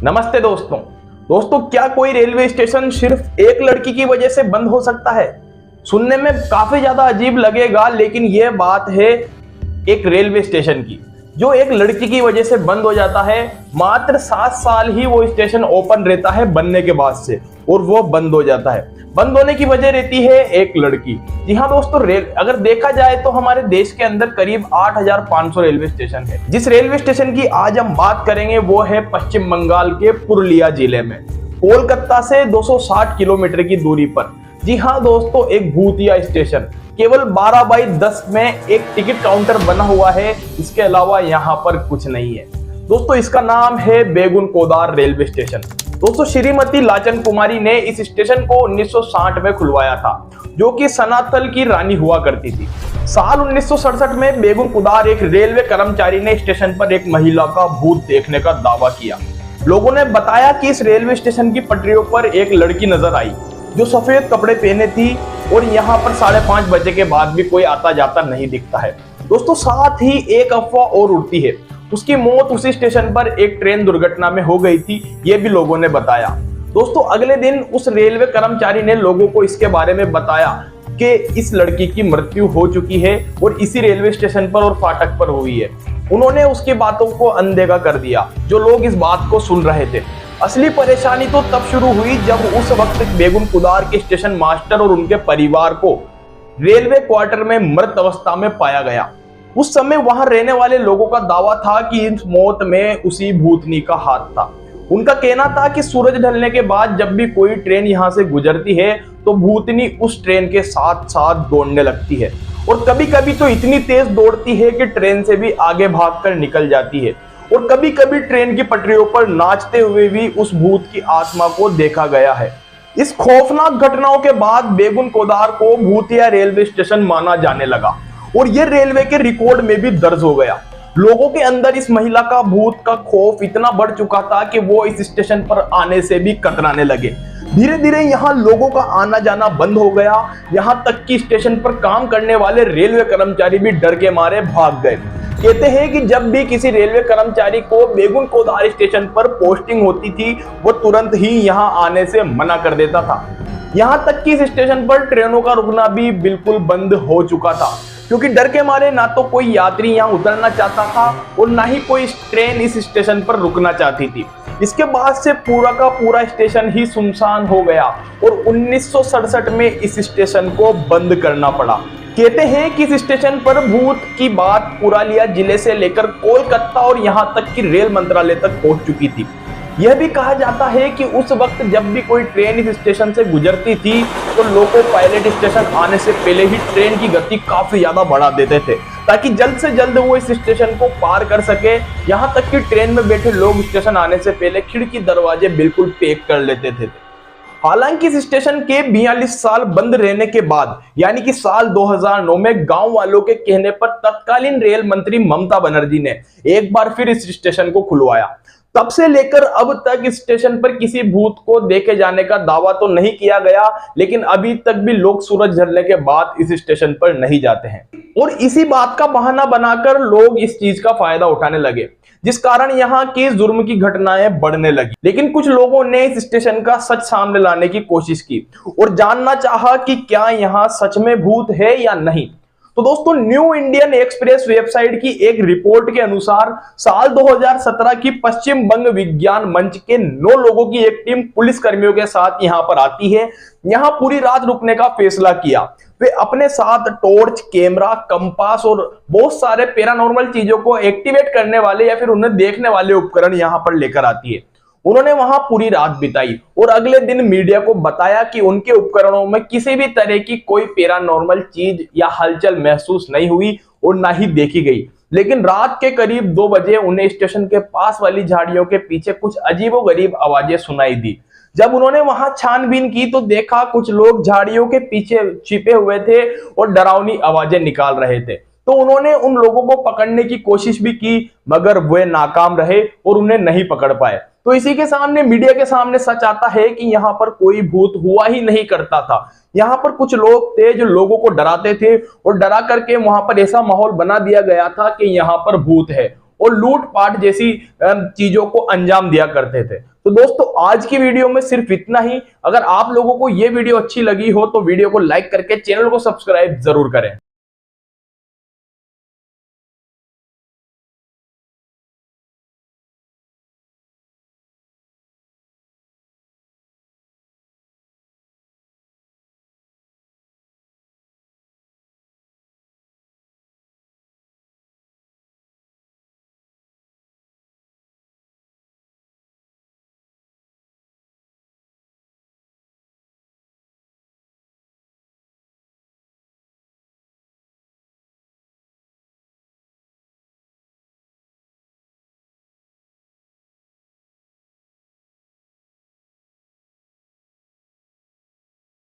नमस्ते दोस्तों। क्या कोई रेलवे स्टेशन सिर्फ एक लड़की की वजह से बंद हो सकता है? सुनने में काफी ज्यादा अजीब लगेगा, लेकिन यह बात है एक रेलवे स्टेशन की, जो एक लड़की की वजह से बंद हो जाता है। मात्र 7 साल ही वो स्टेशन ओपन रहता है बनने के बाद से, और वो बंद हो जाता है। बंद होने की वजह रहती है एक लड़की। जी हाँ दोस्तों, अगर देखा जाए तो हमारे देश के अंदर करीब 8500 रेलवे स्टेशन है। जिस रेलवे स्टेशन की आज हम बात करेंगे वो है पश्चिम बंगाल के पुरुलिया जिले में, कोलकाता से 260 किलोमीटर की दूरी पर। जी हाँ दोस्तों, एक भूतिया स्टेशन। केवल 12/10 में एक टिकट काउंटर बना हुआ है, इसके अलावा यहाँ पर कुछ नहीं है। दोस्तों, इसका नाम है बेगुन कोदार रेलवे स्टेशन। दोस्तों, श्रीमती लाचन कुमारी ने इस स्टेशन को 1960 में खुलवाया था, जो कि सनातल की रानी हुआ करती थी। साल 1967 में बेगुन कोदार एक रेलवे कर्मचारी ने स्टेशन पर एक महिला का भूत देखने का दावा किया। लोगों ने बताया कि इस रेलवे स्टेशन की पटरियों पर एक लड़की नजर आई, जो सफेद कपड़े पहने थी, और यहाँ पर 5:30 बजे के बाद भी कोई आता जाता नहीं दिखता है। दोस्तों, साथ ही एक अफवाह और उड़ती है, उसकी मौत उसी स्टेशन पर एक ट्रेन दुर्घटना में हो गई थी, ये भी लोगों ने बताया। दोस्तों, अगले दिन उस रेलवे कर्मचारी ने लोगों को इसके बारे में बताया कि इस लड़की की मृत्यु हो चुकी है और इसी रेलवे स्टेशन पर और फाटक पर हुई है। उन्होंने उसकी बातों को अनदेखा कर दिया, जो लोग इस बात को सुन रहे थे। असली परेशानी तो तब शुरू हुई जब उस वक्त बेगुन कोदार के स्टेशन मास्टर और उनके परिवार को रेलवे क्वार्टर में मृत अवस्था में पाया गया। उस समय वहां रहने वाले लोगों का दावा था कि इस मौत में उसी भूतनी का हाथ था। उनका कहना था कि सूरज ढलने के बाद जब भी कोई ट्रेन यहां से गुजरती है तो भूतनी उस ट्रेन के साथ साथ दौड़ने लगती है, और कभी कभी तो इतनी तेज दौड़ती है कि ट्रेन से भी आगे भागकर निकल जाती है। और कभी कभी ट्रेन की पटरियों पर नाचते हुए भी उस भूत की आत्मा को देखा गया है। इस खौफनाक घटनाओं के बाद बेगुन कोदार को भूतिया रेलवे स्टेशन माना जाने लगा, और ये रेलवे के रिकॉर्ड में भी दर्ज हो गया। लोगों के अंदर इस महिला का भूत का खौफ इतना बढ़ चुका था कि वो इस स्टेशन पर आने से भी कतराने लगे। धीरे धीरे यहाँ लोगों का आना जाना बंद हो गया, यहाँ तक कि स्टेशन पर काम करने वाले रेलवे कर्मचारी भी डर के मारे भाग गए। कहते हैं कि जब भी किसी रेलवे कर्मचारी को बेगुन कोदार स्टेशन पर पोस्टिंग होती थी, वो तुरंत ही यहाँ आने से मना कर देता था। यहाँ तक कि इस स्टेशन पर ट्रेनों का रुकना भी बिल्कुल बंद हो चुका था, क्योंकि डर के मारे ना तो कोई यात्री यहाँ उतरना चाहता था और ना ही कोई ट्रेन इस स्टेशन पर रुकना चाहती थी। इसके बाद से पूरा का पूरा स्टेशन ही सुनसान हो गया और 1967 में इस स्टेशन को बंद करना पड़ा। कहते हैं कि इस स्टेशन पर भूत की बात पुरुलिया जिले से लेकर कोलकाता और यहाँ तक कि रेल मंत्रालय तक पहुंच चुकी थी। यह भी कहा जाता है कि उस वक्त जब भी कोई ट्रेन इस स्टेशन से गुजरती थी तो लोको पायलट स्टेशन आने से पहले ही ट्रेन की गति काफी ज्यादा बढ़ा देते थे, ताकि जल्द से जल्द वो इस स्टेशन को पार कर सके। यहाँ तक कि ट्रेन में बैठे लोग स्टेशन आने से पहले खिड़की दरवाजे बिल्कुल पैक कर लेते थे। हालांकि इस स्टेशन के 42 साल बंद रहने के बाद, यानी कि साल 2009 में गांव वालों के कहने पर तत्कालीन रेल मंत्री ममता बनर्जी ने एक बार फिर इस स्टेशन को खुलवाया। तब से लेकर अब तक इस स्टेशन पर किसी भूत को देखे जाने का दावा तो नहीं किया गया, लेकिन अभी तक भी लोग सूरज ढलने के बाद इस स्टेशन पर नहीं जाते हैं, और इसी बात का बहाना बनाकर लोग इस चीज का फायदा उठाने लगे, जिस कारण यहाँ की जुर्म की घटनाएं बढ़ने लगी। लेकिन कुछ लोगों ने इस स्टेशन का सच सामने लाने की कोशिश की और जानना चाहा कि क्या यहाँ सच में भूत है या नहीं। तो दोस्तों, न्यू इंडियन एक्सप्रेस वेबसाइट की एक रिपोर्ट के अनुसार साल 2017 की पश्चिम बंग विज्ञान मंच के 9 लोगों की एक टीम पुलिस कर्मियों के साथ यहाँ पर आती है। यहाँ पूरी रात रुकने का फैसला किया। वे अपने साथ टॉर्च, कैमरा, कंपास और बहुत सारे पैरानॉर्मल चीजों को एक्टिवेट करने वाले या फिर उन्हें देखने वाले उपकरण यहाँ पर लेकर आती है। उन्होंने वहां पूरी रात बिताई और अगले दिन मीडिया को बताया कि उनके उपकरणों में किसी भी तरह की कोई पैरानॉर्मल चीज या हलचल महसूस नहीं हुई और ना ही देखी गई। लेकिन रात के करीब 2 बजे उन्हें स्टेशन के पास वाली झाड़ियों के पीछे कुछ अजीबोगरीब आवाजें सुनाई दी। जब उन्होंने वहां छानबीन की तो देखा कुछ लोग झाड़ियों के पीछे छिपे हुए थे और डरावनी आवाजें निकाल रहे थे। तो उन्होंने उन लोगों को पकड़ने की कोशिश भी की, मगर वे नाकाम रहे और उन्हें नहीं पकड़ पाए। तो इसी के सामने, मीडिया के सामने सच आता है कि यहाँ पर कोई भूत हुआ ही नहीं करता था। यहाँ पर कुछ लोग थे जो लोगों को डराते थे और डरा करके वहां पर ऐसा माहौल बना दिया गया था कि यहाँ पर भूत है, और लूटपाट जैसी चीजों को अंजाम दिया करते थे। तो दोस्तों आज की वीडियो में सिर्फ इतना ही। अगर आप लोगों को ये वीडियो अच्छी लगी हो तो वीडियो को लाइक करके चैनल को सब्सक्राइब जरूर करें।